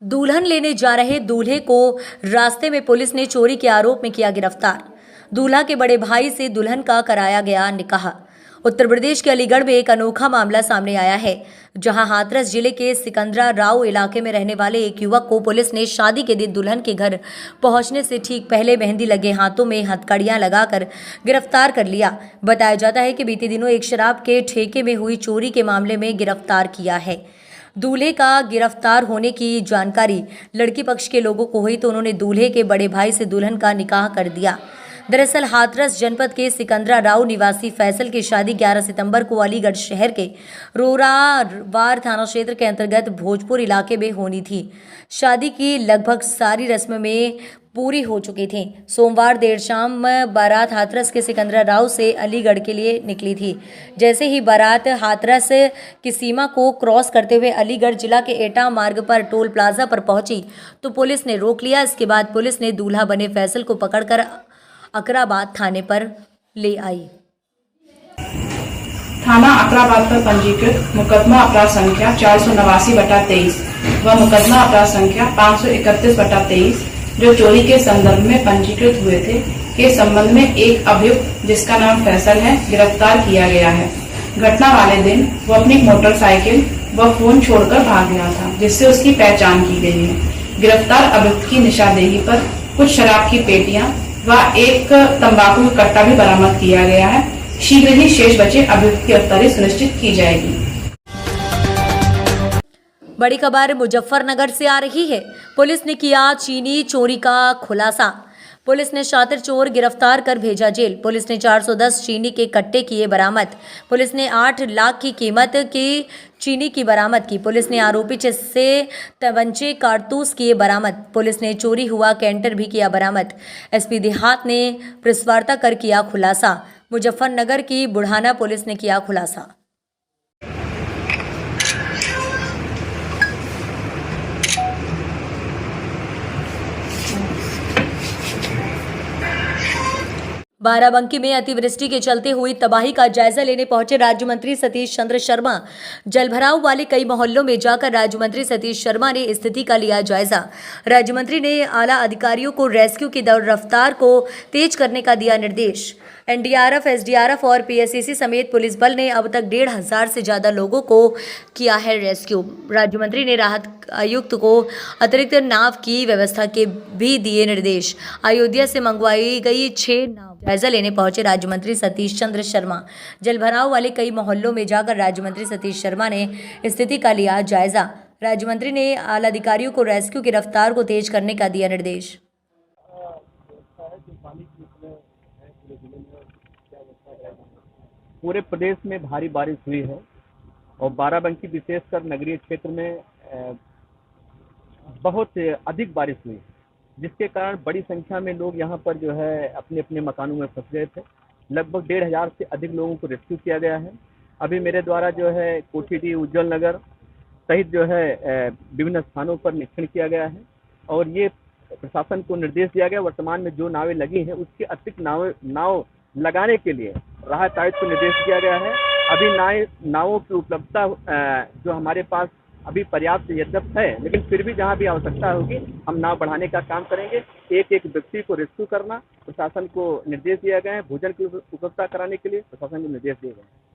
दुल्हन लेने जा रहे दूल्हे को रास्ते में पुलिस ने चोरी के आरोप में किया गिरफ्तार। दूल्हा के बड़े भाई से दुल्हन का कराया गया निकाह। उत्तर प्रदेश के अलीगढ़ में एक अनोखा मामला सामने आया है, जहां हाथरस जिले के सिकंदरा राव इलाके में रहने वाले एक युवक को पुलिस ने शादी के दिन दुल्हन के घर पहुंचने से ठीक पहले मेहंदी लगे हाथों में हथकड़ियां लगाकर गिरफ्तार कर लिया। बताया जाता है कि बीते दिनों एक शराब के ठेके में हुई चोरी के मामले में गिरफ्तार किया है। दूल्हे का गिरफ्तार होने की जानकारी लड़की पक्ष के लोगों को हुई तो उन्होंने दूल्हे के बड़े भाई से दुल्हन का निकाह कर दिया। दरअसल हाथरस जनपद के सिकंदरा राव निवासी फैसल की शादी 11 सितंबर को अलीगढ़ शहर के रोरावार थाना क्षेत्र के अंतर्गत भोजपुर इलाके में होनी थी। शादी की लगभग सारी रस्में में पूरी हो चुकी थी। सोमवार देर शाम बारात हाथरस के सिकंदरा राव से अलीगढ़ के लिए निकली थी। जैसे ही बारात हाथरस की सीमा को क्रॉस करते हुए अलीगढ़ जिला के एटा मार्ग पर टोल प्लाजा पर पहुंची तो पुलिस ने रोक लिया। इसके बाद पुलिस ने दूल्हा बने फैसल को पकड़कर अकराबाद थाने पर ले आई। थाना अकराबाद पर पंजीकृत मुकदमा अपराध संख्या 489/23 व मुकदमा अपराध संख्या 531/23 जो चोरी के संदर्भ में पंजीकृत हुए थे के संबंध में एक अभियुक्त जिसका नाम फैसल है गिरफ्तार किया गया है। घटना वाले दिन वो अपनी मोटरसाइकिल व फोन छोड़कर भाग गया था, जिससे उसकी पहचान की गई है। गिरफ्तार अभियुक्त की निशानदेही पर कुछ शराब की पेटियां व एक तंबाकू का कट्टा भी बरामद किया गया है। शीघ्र ही शेष बचे अभियुक्त की गिरफ्तारी सुनिश्चित की जाएगी। बड़ी खबर मुजफ्फरनगर से आ रही है। पुलिस ने किया चीनी चोरी का खुलासा। पुलिस ने शातिर चोर गिरफ्तार कर भेजा जेल। पुलिस ने 410 चीनी के कट्टे किए बरामद। पुलिस ने 8 लाख की कीमत की चीनी की बरामद की। पुलिस ने आरोपी से तवंचे कारतूस किए बरामद। पुलिस ने चोरी हुआ कैंटर भी किया बरामद। एसपी देहात ने प्रेस वार्ता कर किया खुलासा। मुजफ्फरनगर की बुढ़ाना पुलिस ने किया खुलासा। बाराबंकी में अतिवृष्टि के चलते हुई तबाही का जायजा लेने पहुंचे राज्य मंत्री सतीश चंद्र शर्मा। जलभराव वाले कई मोहल्लों में जाकर राज्य मंत्री सतीश शर्मा ने स्थिति का लिया जायजा। राज्य मंत्री ने आला अधिकारियों को रेस्क्यू की रफ्तार को तेज करने का दिया निर्देश। एनडीआरएफ, एसडीआरएफ और पीएससीसी समेत पुलिस बल ने अब तक 1,500 से ज्यादा लोगों को किया है रेस्क्यू। राज्य मंत्री ने राहत आयुक्त को अतिरिक्त नाव की व्यवस्था के भी दिए निर्देश। अयोध्या से मंगवाई गई 6 नाव जायजा लेने पहुंचे राज्य मंत्री सतीश चंद्र शर्मा। जलभराव वाले कई मोहल्लों में जाकर राज्य मंत्री सतीश शर्मा ने स्थिति का लिया जायजा। राज्य मंत्री ने आला अधिकारियों को रेस्क्यू की रफ्तार को तेज करने का दिया निर्देश। पूरे प्रदेश में भारी बारिश हुई है और बाराबंकी विशेषकर नगरीय क्षेत्र में बहुत अधिक बारिश हुई, जिसके कारण बड़ी संख्या में लोग यहाँ पर जो है अपने अपने मकानों में फंस गए थे। लगभग 1,500 से अधिक लोगों को रेस्क्यू किया गया है। अभी मेरे द्वारा जो है कोठीडी, उज्जवल नगर सहित जो है विभिन्न स्थानों पर निरीक्षण किया गया है और ये प्रशासन को निर्देश दिया गया वर्तमान में जो नावें लगी हैं उसके अतिरिक्त नाव लगाने के लिए राहत आयुक्त को निर्देश दिया गया है। अभी नावों की उपलब्धता जो हमारे पास अभी पर्याप्त यद्यप है, लेकिन फिर भी जहां भी आवश्यकता होगी हम नाव बढ़ाने का काम करेंगे। एक एक व्यक्ति को रेस्क्यू करना प्रशासन को निर्देश दिया गया है। भोजन की उपलब्धता कराने के लिए प्रशासन को निर्देश दिए गए हैं।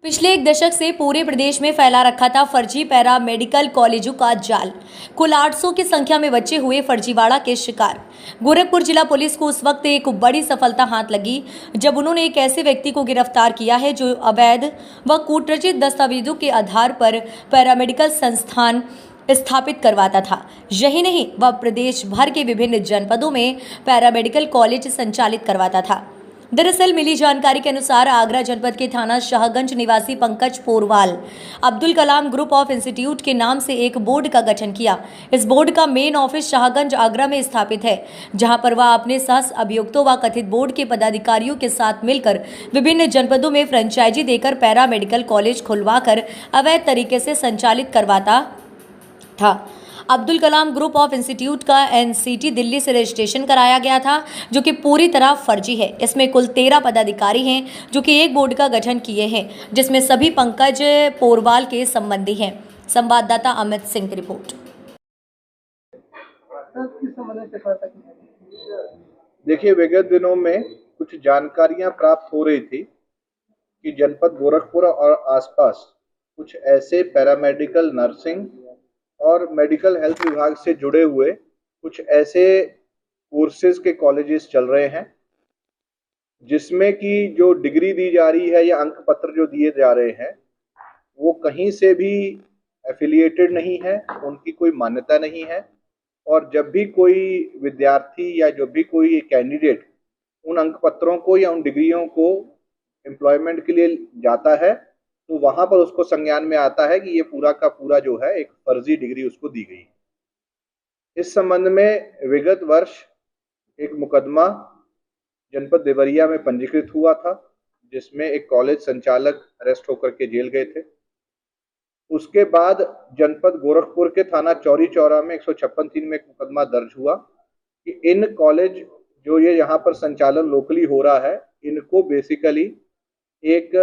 पिछले एक दशक से पूरे प्रदेश में फैला रखा था फर्जी पैरा मेडिकल कॉलेजों का जाल। कुल 800 की संख्या में बच्चे हुए फर्जीवाड़ा के शिकार। गोरखपुर जिला पुलिस को उस वक्त एक बड़ी सफलता हाथ लगी जब उन्होंने एक ऐसे व्यक्ति को गिरफ्तार किया है जो अवैध व कूटरचित दस्तावेजों के आधार पर पैरामेडिकल संस्थान स्थापित करवाता था। यही नहीं, वह प्रदेश भर के विभिन्न जनपदों में पैरामेडिकल कॉलेज संचालित करवाता था। दरअसल मिली जानकारी के अनुसार आगरा जनपद के थाना शाहगंज निवासी Pankaj Porwal Abdul Kalam group of institute के नाम से एक बोर्ड का गठन किया। इस बोर्ड का मेन ऑफिस शाहगंज आगरा में स्थापित है, जहां पर वह अपने सह अभियुक्तों व कथित बोर्ड के पदाधिकारियों के साथ मिलकर विभिन्न जनपदों में फ्रेंचाइजी देकर पैरा मेडिकल कॉलेज खुलवाकर अवैध तरीके से संचालित करवाता था। Abdul Kalam group of institute का एनसीटी दिल्ली से रजिस्ट्रेशन कराया गया था, जो कि पूरी तरह फर्जी है। इसमें कुल 13 पदाधिकारी हैं जो कि एक बोर्ड का गठन किए हैं, जिसमें सभी पंकज पोरवाल के संबंधी हैं। संवाददाता अमित सिंह की रिपोर्ट। सर किस संबंध में पेपर तक नहीं आए? देखिए, विगत दिनों में कुछ जानकारियां प्राप्त हो रही थी कि जनपद गोरखपुर और आसपास कुछ ऐसे पैरामेडिकल, नर्सिंग और मेडिकल हेल्थ विभाग से जुड़े हुए कुछ ऐसे कोर्सेज के कॉलेजेस चल रहे हैं जिसमें कि जो डिग्री दी जा रही है या अंक पत्र जो दिए जा रहे हैं वो कहीं से भी एफिलिएटेड नहीं है, उनकी कोई मान्यता नहीं है। और जब भी कोई विद्यार्थी या जब भी कोई कैंडिडेट उन अंक पत्रों को या उन डिग्रियों को एम्प्लॉयमेंट के लिए जाता है तो वहां पर उसको संज्ञान में आता है कि ये पूरा का पूरा जो है एक फर्जी डिग्री उसको दी गई। इस संबंध में विगत वर्ष एक मुकदमा जनपद देवरिया में पंजीकृत हुआ था जिसमें एक कॉलेज संचालक अरेस्ट होकर के जेल गए थे। उसके बाद जनपद गोरखपुर के थाना चौरी चौरा में 156(3) में एक मुकदमा दर्ज हुआ कि इन कॉलेज जो ये यहाँ पर संचालन लोकली हो रहा है इनको बेसिकली एक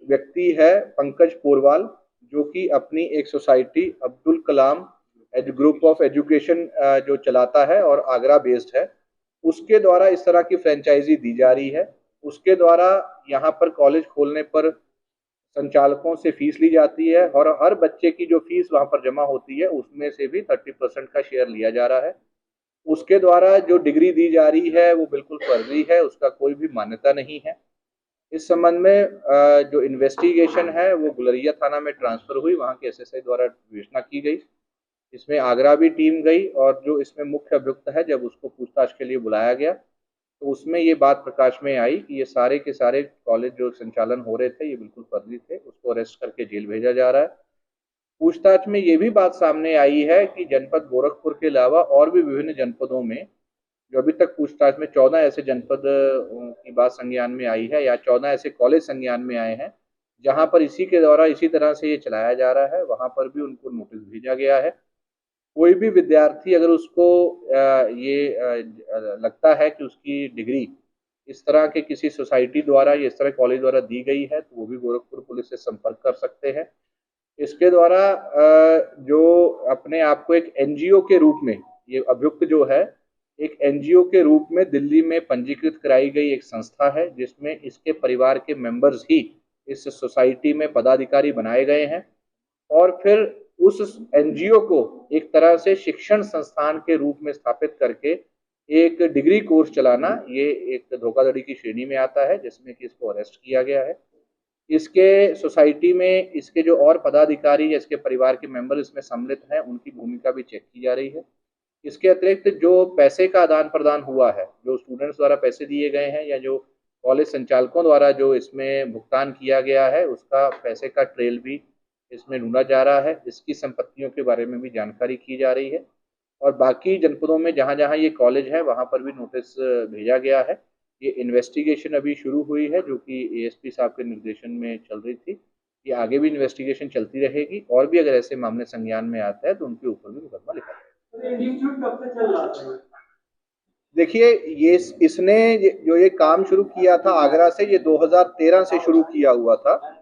व्यक्ति है पंकज पोरवाल जो कि अपनी एक society Abdul Kalam group of education जो चलाता है और आगरा बेस्ड है, उसके द्वारा इस तरह की फ्रेंचाइजी दी जा रही है। उसके द्वारा यहाँ पर कॉलेज खोलने पर संचालकों से फीस ली जाती है और हर बच्चे की जो फीस वहाँ पर जमा होती है उसमें से भी 30% का शेयर लिया जा रहा है। उसके द्वारा जो डिग्री दी जा रही है वो बिल्कुल फर्जी है, उसका कोई भी मान्यता नहीं है। इस संबंध में जो इन्वेस्टिगेशन है वो गुलरिया थाना में ट्रांसफर हुई, वहाँ के एसएसआई द्वारा विवेचना की गई। इसमें आगरा भी टीम गई और जो इसमें मुख्य अभियुक्त है जब उसको पूछताछ के लिए बुलाया गया तो उसमें ये बात प्रकाश में आई कि ये सारे के सारे कॉलेज जो संचालन हो रहे थे ये बिल्कुल फर्जी थे। उसको अरेस्ट करके जेल भेजा जा रहा है। पूछताछ में ये भी बात सामने आई है कि जनपद गोरखपुर के अलावा और भी विभिन्न जनपदों में जो अभी तक पूछताछ में 14 ऐसे जनपद की बात संज्ञान में आई है या 14 ऐसे कॉलेज संज्ञान में आए हैं जहां पर इसी के द्वारा इसी तरह से ये चलाया जा रहा है, वहां पर भी उनको नोटिस भेजा गया है। कोई भी विद्यार्थी अगर उसको ये लगता है कि उसकी डिग्री इस तरह के किसी सोसाइटी द्वारा या इस तरह कॉलेज द्वारा दी गई है तो वो भी गोरखपुर पुलिस से संपर्क कर सकते हैं। इसके द्वारा जो अपने आप को एक एनजीओ के रूप में ये अभियुक्त जो है एक एनजीओ के रूप में दिल्ली में पंजीकृत कराई गई एक संस्था है जिसमें इसके परिवार के मेंबर्स ही इस सोसाइटी में पदाधिकारी बनाए गए हैं और फिर उस एनजीओ को एक तरह से शिक्षण संस्थान के रूप में स्थापित करके एक डिग्री कोर्स चलाना ये एक धोखाधड़ी की श्रेणी में आता है जिसमें कि इसको अरेस्ट किया गया है। इसके सोसाइटी में इसके जो और पदाधिकारी या इसके परिवार के मेंबर इसमें सम्मिलित हैं उनकी भूमिका भी चेक की जा रही है। इसके अतिरिक्त जो पैसे का आदान प्रदान हुआ है, जो स्टूडेंट्स द्वारा पैसे दिए गए हैं या जो कॉलेज संचालकों द्वारा जो इसमें भुगतान किया गया है उसका पैसे का ट्रेल भी इसमें ढूंढा जा रहा है। इसकी संपत्तियों के बारे में भी जानकारी की जा रही है और बाकी जनपदों में जहां जहां ये कॉलेज है वहां पर भी नोटिस भेजा गया है। ये इन्वेस्टिगेशन अभी शुरू हुई है जो कि एएसपी साहब के निर्देशन में चल रही थी। ये आगे भी इन्वेस्टिगेशन चलती रहेगी और भी अगर ऐसे मामले संज्ञान में आता है तो उनके ऊपर भी मुकदमा लिखा जाएगा। देखिए, ये इसने जो ये काम शुरू किया था आगरा से, ये 2013 से शुरू किया हुआ था।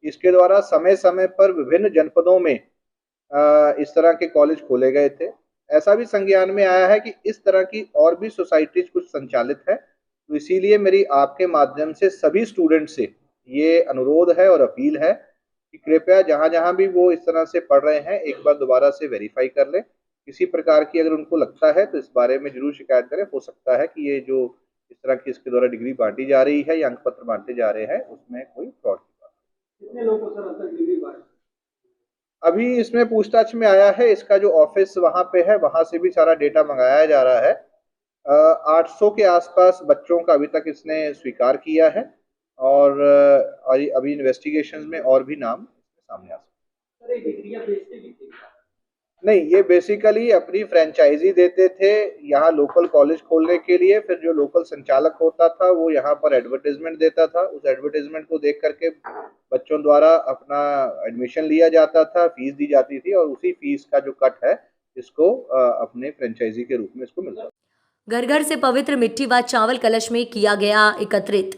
इसके द्वारा समय समय पर विभिन्न जनपदों में इस तरह के कॉलेज खोले गए थे। ऐसा भी संज्ञान में आया है कि इस तरह की और भी सोसाइटीज कुछ संचालित है। तो इसीलिए मेरी आपके माध्यम से सभी स्टूडेंट से ये अनुरोध है और अपील है कि कृपया जहां जहां भी वो इस तरह से पढ़ रहे हैं एक बार दोबारा से वेरीफाई कर लें। किसी प्रकार की अगर उनको लगता है तो इस बारे में जरूर शिकायत करें। हो सकता है कि ये जो इस तरह की इसके द्वारा डिग्री बांटी जा रही है या अंक पत्र बांटे जा रहे हैं उसमें कोई फ्रॉड की बात। कितने लोगों को सर अब तक डिग्री बांटी? अभी इसमें पूछताछ में आया है, इसका जो ऑफिस वहां पे है वहां से भी सारा डेटा मंगाया जा रहा है। 800 के आसपास बच्चों का अभी तक इसने स्वीकार किया है और अभी इन्वेस्टिगेशंस में और भी नाम सामने आ सकते हैं। नहीं, ये बेसिकली अपनी फ्रेंचाइजी देते थे यहाँ लोकल कॉलेज खोलने के लिए। फिर जो लोकल संचालक होता था वो यहाँ पर एडवर्टाइजमेंट देता था, उस एडवर्टाइजमेंट को देख करके बच्चों द्वारा अपना एडमिशन लिया जाता था, फीस दी जाती थी और उसी फीस का जो कट है इसको अपने फ्रेंचाइजी के रूप में इसको मिलता था। घर घर से पवित्र मिट्टी व चावल कलश में किया गया एकत्रित।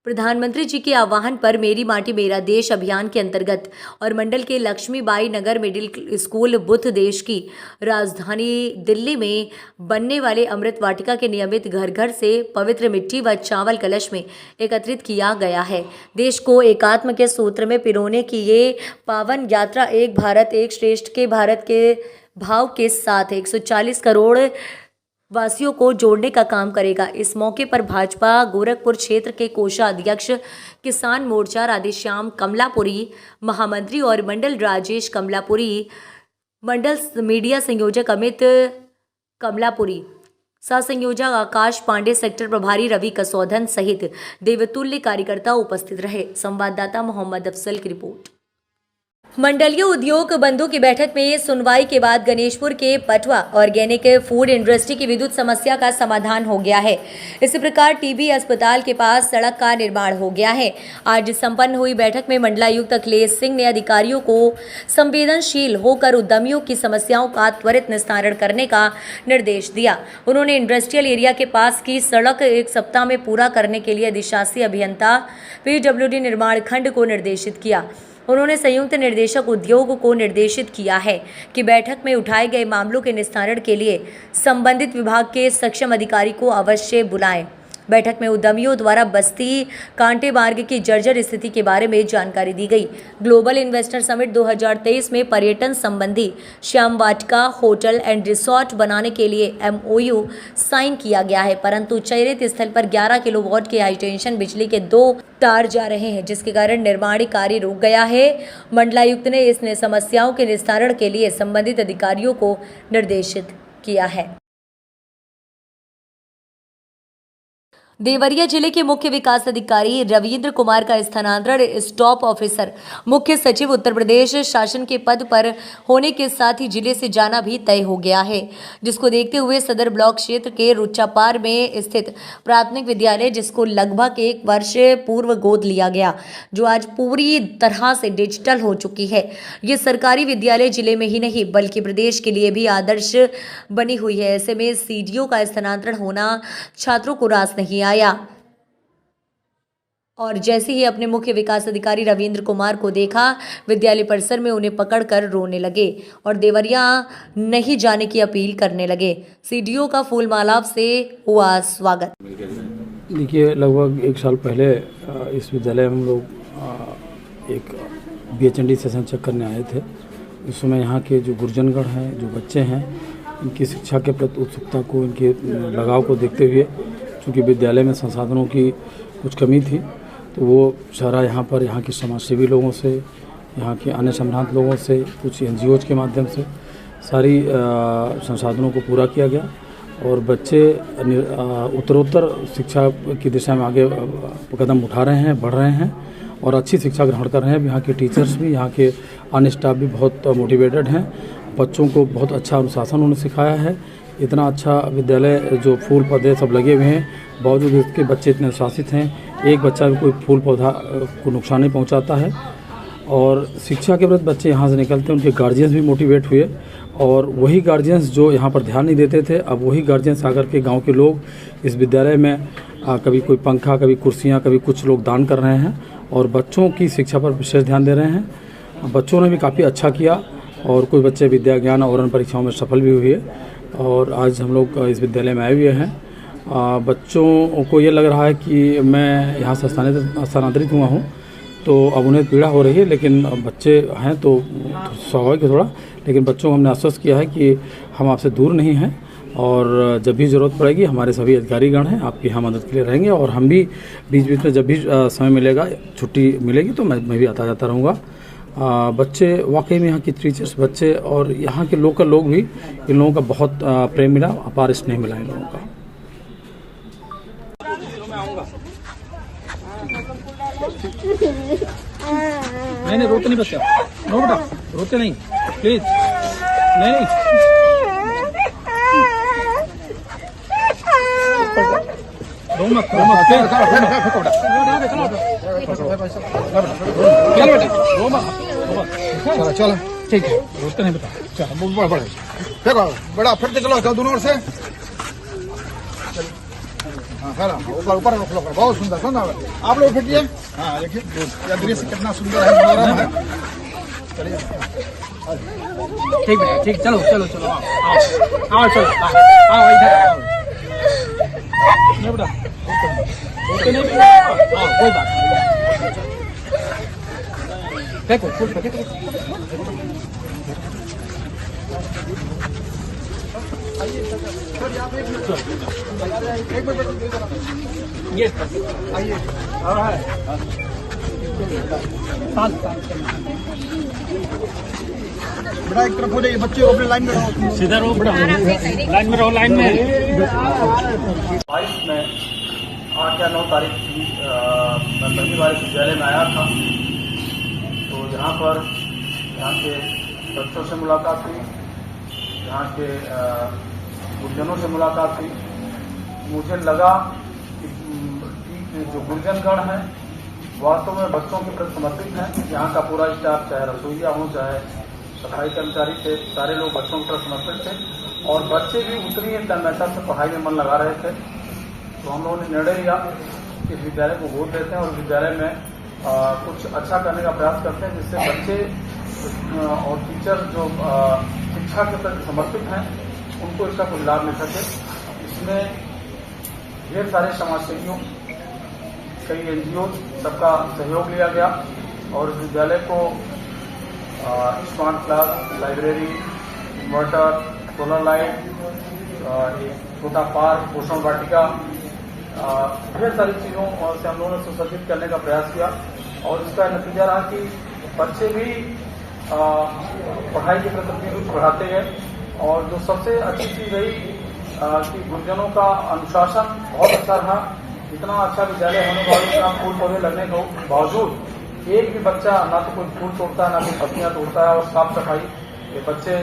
प्रधानमंत्री जी के आह्वान पर मेरी माटी मेरा देश अभियान के अंतर्गत और मंडल के लक्ष्मीबाई नगर मिडिल स्कूल बुद्ध देश की राजधानी दिल्ली में बनने वाले अमृत वाटिका के नियमित घर घर से पवित्र मिट्टी व चावल कलश में एकत्रित किया गया है। देश को एकात्म के सूत्र में पिरोने की ये पावन यात्रा एक भारत एक श्रेष्ठ के भारत के भाव के साथ 140 करोड़ वासियों को जोड़ने का काम करेगा। इस मौके पर भाजपा गोरखपुर क्षेत्र के कोषाध्यक्ष किसान मोर्चा राधेश्याम कमलापुरी, महामंत्री और मंडल राजेश कमलापुरी, मंडल मीडिया संयोजक अमित कमलापुरी, सह संयोजक आकाश पांडे, सेक्टर प्रभारी रवि कसौधन सहित देवतुल्य कार्यकर्ता उपस्थित रहे। संवाददाता मोहम्मद अफसल की रिपोर्ट। मंडलीय उद्योग बंधु की बैठक में सुनवाई के बाद गणेशपुर के पटवा ऑर्गेनिक फूड इंडस्ट्री की विद्युत समस्या का समाधान हो गया है। इसी प्रकार टीबी अस्पताल के पास सड़क का निर्माण हो गया है। आज संपन्न हुई बैठक में मंडलायुक्त अखिलेश सिंह ने अधिकारियों को संवेदनशील होकर उद्यमियों की समस्याओं का त्वरित निस्तारण करने का निर्देश दिया। उन्होंने इंडस्ट्रियल एरिया के पास की सड़क 1 सप्ताह में पूरा करने के लिए अधिशासी अभियंता PWD निर्माण खंड को निर्देशित किया। उन्होंने संयुक्त निर्देशक उद्योग को निर्देशित किया है कि बैठक में उठाए गए मामलों के निस्तारण के लिए संबंधित विभाग के सक्षम अधिकारी को अवश्य बुलाएं। बैठक में उद्यमियों द्वारा बस्ती कांटे मार्ग की जर्जर स्थिति के बारे में जानकारी दी गई। ग्लोबल इन्वेस्टर समिट 2023 में पर्यटन संबंधी श्याम वाटिका होटल एंड रिसोर्ट बनाने के लिए MOU साइन किया गया है, परंतु चयनित स्थल पर 11 किलोवाट के हाई टेंशन बिजली के 2 तार जा रहे हैं, जिसके कारण निर्माण कार्य रुक गया है। मंडलायुक्त ने इस समस्याओं के निस्तारण के लिए संबंधित अधिकारियों को निर्देशित किया है। देवरिया जिले के मुख्य विकास अधिकारी रविंद्र कुमार का स्थानांतरण स्टाफ ऑफिसर मुख्य सचिव उत्तर प्रदेश शासन के पद पर होने के साथ ही जिले से जाना भी तय हो गया है, जिसको देखते हुए सदर ब्लॉक क्षेत्र के रुच्चापार में स्थित प्राथमिक विद्यालय, जिसको लगभग 1 वर्ष पूर्व गोद लिया गया, जो आज पूरी तरह से डिजिटल हो चुकी है। ये सरकारी विद्यालय जिले में ही नहीं बल्कि प्रदेश के लिए भी आदर्श बनी हुई है। ऐसे में CDO का स्थानांतरण होना छात्रों को रास नहीं आया और जैसे ही अपने मुख्य विकास अधिकारी रविंद्र कुमार को देखा, विद्यालय परिसर में उन्हें पकड़कर रोने लगे और देवरिया नहीं जाने की अपील करने लगे। CDO का फूल माला से हुआ स्वागत। देखिए, लगभग 1 साल पहले इस विद्यालय में हम लोग एक BHND सेशन चेक करने आए थे। उस समय यहाँ के जो गुरजनगढ़ हैं, जो बच्चे हैं, इनकी शिक्षा के प्रति उत्सुकता को, इनके लगाव को देखते हुए, चूँकि विद्यालय में संसाधनों की कुछ कमी थी, तो वो सारा यहाँ के समाजसेवी लोगों से, यहाँ के अन्य संभ्रांत लोगों से, कुछ NGOs के माध्यम से सारी संसाधनों को पूरा किया गया और बच्चे उत्तरोत्तर शिक्षा की दिशा में आगे कदम उठा रहे हैं, बढ़ रहे हैं और अच्छी शिक्षा ग्रहण कर रहे हैं। यहाँ के टीचर्स भी, यहाँ के अन्य स्टाफ भी बहुत मोटिवेटेड हैं। बच्चों को बहुत अच्छा अनुशासन उन्होंने सिखाया है। इतना अच्छा विद्यालय, जो फूल पौधे सब लगे हुए हैं, बावजूद इसके बच्चे इतने अनुशासित हैं। एक बच्चा भी कोई फूल पौधा को नुकसान नहीं पहुंचाता है और शिक्षा के प्रति बच्चे यहाँ से निकलते हैं, उनके गार्जियंस भी मोटिवेट हुए और वही गार्जियंस जो यहाँ पर ध्यान नहीं देते थे, अब वही गार्जियंस आकर के गाँव के लोग इस विद्यालय में कभी कोई पंखा, कभी कुर्सियाँ, कभी कुछ लोग दान कर रहे हैं और बच्चों की शिक्षा पर विशेष ध्यान दे रहे हैं। बच्चों ने भी काफ़ी अच्छा किया और कुछ बच्चे विद्या ज्ञान और परीक्षाओं में सफल भी हुए और आज हम लोग इस विद्यालय में आए हुए हैं। बच्चों को ये लग रहा है कि मैं यहाँ से स्थानांतरित हुआ हूँ, तो अब उन्हें पीड़ा हो रही है, लेकिन बच्चे हैं तो स्वाभाविक है थोड़ा, लेकिन बच्चों को हमने आश्वस्त किया है कि हम आपसे दूर नहीं हैं और जब भी ज़रूरत पड़ेगी हमारे सभी अधिकारीगण हैं, आपकी यहाँ मदद के लिए रहेंगे और हम भी बीच बीच में जब भी समय मिलेगा, छुट्टी मिलेगी तो मैं भी आता जाता रहूँगा। बच्चे वाकई में, यहाँ की टीचर्स, बच्चे और यहाँ के लोकल लोग भी, इन लोगों का बहुत प्रेम मिला, अपार स्नेह मिला इन लोगों का। नहीं रोते नहीं बच्चा, नो बेटा रोते नहीं, प्लीज नहीं। रो मत चलो ठीक है, रोते नहीं बेटा, चलो बड़ा फिर चलो दोनों ओर से। हाँ खड़ा ऊपर ऊपर रख लो, बहुत सुंदर सुंदर। आप लोग फिटिए। हाँ देखिए यह दृश्य कितना सुंदर है, मनोरम है। चलिए ठीक बेटा ठीक, चलो चलो चलो आओ आओ चलो आओ इधर आओ। नहीं बेटा रोते नहीं बेटा, आओ कोई बात नहीं। देखो कुछ देखो ये आइए और है बेटा एक तरफ हो जाइए, बच्चे को अपने लाइन में रहो। सीधा रहो बेटा, लाइन में रहो, लाइन में। 22 में 8 या 9 तारीख की मैं पहली बार विद्यालय में आया था। तो यहाँ के बच्चों से मुलाकात हुई, यहाँ के गुरजनों से मुलाकात हुई। मुझे लगा कि जो गुरजनगण हैं वास्तव में बच्चों के प्रति समर्पित हैं। यहाँ का पूरा स्टाफ, चाहे रसोईया हो चाहे सफाई कर्मचारी थे, सारे लोग बच्चों की तरफ समर्पित थे और बच्चे भी उतनी ही तन्मयता से पढ़ाई में मन लगा रहे थे। तो हम लोगों ने निर्णय लिया कि इस विद्यालय को गोद देते हैं और विद्यालय में कुछ अच्छा करने का प्रयास करते हैं, जिससे बच्चे और टीचर जो शिक्षा के प्रति समर्पित हैं उनको इसका कुछ लाभ मिल सके। इसमें ढेर सारे समाजसेवियों, कई NGO सबका सहयोग लिया गया और इस विद्यालय को smart class, library, inverter, solar light, एक छोटा पार्क, पोषण वाटिका, ढेर सारी चीज़ों से हम लोगों ने सुसज्जित करने का प्रयास किया और इसका नतीजा रहा कि बच्चे भी पढ़ाई के प्रति अपनी रुचि बढ़ाते गए। और जो सबसे अच्छी चीज़ रही कि गुरजनों का अनुशासन बहुत अच्छा रहा। इतना अच्छा विद्यालय होने के बावजूद, इतना फूल पौधे लगने के बावजूद एक भी बच्चा ना तो कोई फूल तोड़ता है ना कोई पत्तियां तोड़ता है। और साफ सफाई, ये बच्चे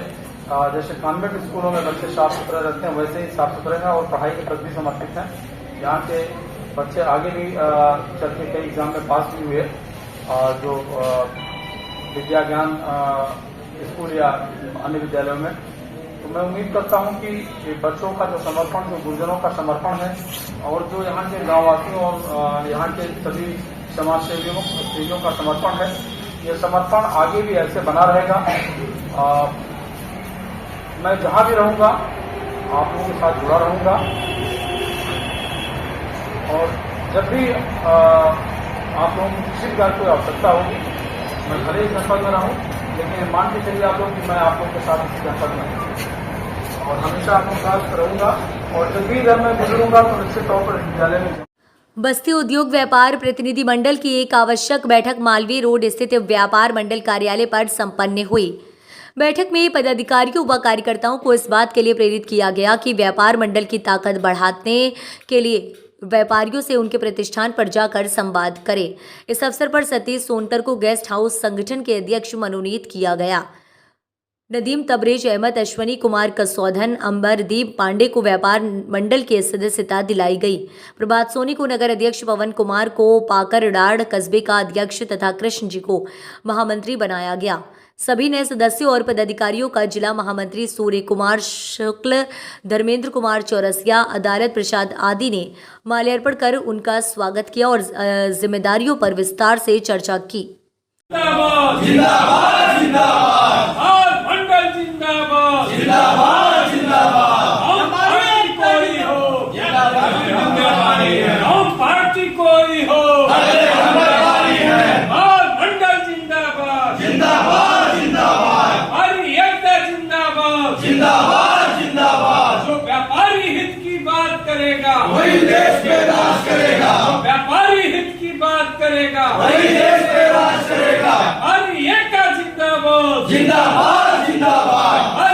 जैसे कॉन्वेंट स्कूलों में बच्चे साफ सुथरे रहते हैं वैसे ही साफ सुथरे हैं और पढ़ाई के प्रति समर्पित हैं। यहाँ के बच्चे आगे भी चल के कई एग्जाम में पास भी हुए, जो विद्या ज्ञान स्कूल या अन्य विद्यालयों में। तो मैं उम्मीद करता हूं कि ये बच्चों का जो समर्पण, जो गुरजनों का समर्पण है और जो यहाँ के गाँववासियों और यहाँ के सभी समाज सेवियों का समर्पण है, ये समर्पण आगे भी ऐसे बना रहेगा। मैं जहाँ भी रहूँगा आप लोगों के साथ जुड़ा रहूँगा और जब भी आप लोगों को किसी प्रकार की आवश्यकता होगी, मैं भले ही जनपद में रहूँ लेकिन मान के चलिए आप लोग कि मैं आप लोगों के साथ इस जनपद में हूँ और हमेशा आपके साथ रहूँगा। और जब भी इधर मैं गुजरूंगा तो निश्चित तौर पर विद्यालय में। बस्ती उद्योग व्यापार प्रतिनिधि मंडल की एक आवश्यक बैठक मालवीय रोड स्थित व्यापार मंडल कार्यालय पर संपन्न हुई। बैठक में पदाधिकारियों व कार्यकर्ताओं को इस बात के लिए प्रेरित किया गया कि व्यापार मंडल की ताकत बढ़ाने के लिए व्यापारियों से उनके प्रतिष्ठान पर जाकर संवाद करें। इस अवसर पर सतीश सोनकर को गेस्ट हाउस संगठन के अध्यक्ष मनोनीत किया गया। नदीम तबरेज अहमद, अश्वनी कुमार कसौधन, अंबरदीप पांडे को व्यापार मंडल की सदस्यता दिलाई गई। प्रभात सोनी को नगर अध्यक्ष, पवन कुमार को पाकरडाड़ कस्बे का अध्यक्ष तथा कृष्ण जी को महामंत्री बनाया गया। सभी नए सदस्यों और पदाधिकारियों का जिला महामंत्री सूर्य कुमार शुक्ल, धर्मेंद्र कुमार चौरसिया, अदालत प्रसाद आदि ने माल्यार्पण कर उनका स्वागत किया और जिम्मेदारियों पर विस्तार से चर्चा की। जिंदाबाद जिंदाबाद जिंदाबाद मंडल जिंदाबाद जिंदाबाद जिंदाबाद हम पार्टी कोई हो हम पार्टी कोई हो हमारी है मंडल जिंदाबाद जिंदाबाद जिंदाबाद हमारी एकता जिंदाबाद जिंदाबाद जिंदाबाद। जो व्यापारी हित की बात करेगा वही देश पे राज करेगा, व्यापारी हित की बात करेगा वही देश पे राज करेगा। हमारी एकता जिंदाबाद जिंदाबाद जिंदाबाद।